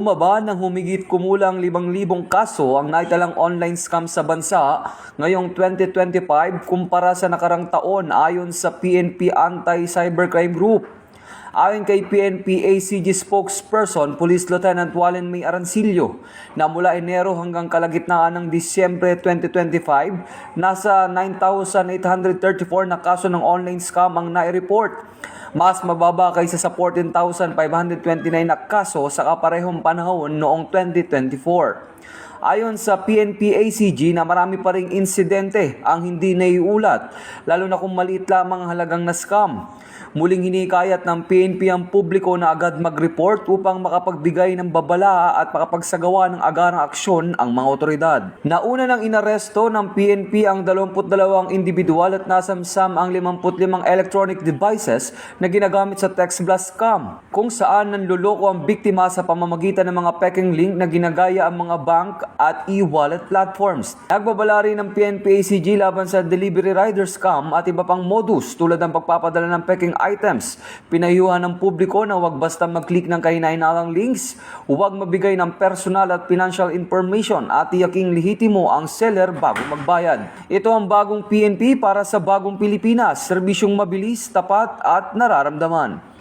Bumaba ng humigit kumulang 5,000 kaso ang naitalang online scam sa bansa ngayong 2025 kumpara sa nakarang taon ayon sa PNP Anti-Cybercrime Group. Ayon kay PNP ACG spokesperson Police Lieutenant Wallen May Arancillo, na mula Enero hanggang kalagitnaan ng Disyembre 2025, nasa 9,834 na kaso ng online scam ang nai-report. Mas mababa kaysa sa 14,529 na kaso sa kaparehong panahon noong 2024. Ayon sa PNP ACG na marami pa ring insidente ang hindi naiulat, lalo na kung maliit lamang ang halagang na scam. Muling hinikayat ng PNP ang publiko na agad mag-report upang makapagbigay ng babala at makapagsagawa ng agarang aksyon ang mga otoridad. Nauna nang inaresto ng PNP ang 22 individual at nasamsam ang 55 electronic devices na ginagamit sa text blast scam, kung saan nanloloko ang biktima sa pamamagitan ng mga peking link na ginagaya ang mga bank at e-wallet platforms. Nagbabala rin ng PNP ACG laban sa delivery rider scam at iba pang modus tulad ng pagpapadala ng peking items. Pinayuhan ng publiko na huwag basta mag-click ng kahinahinahang links, huwag mabigay ng personal at financial information at tiyaking lehitimo ang seller bago magbayad. Ito ang bagong PNP para sa bagong Pilipinas, serbisyong mabilis, tapat at nararamdaman.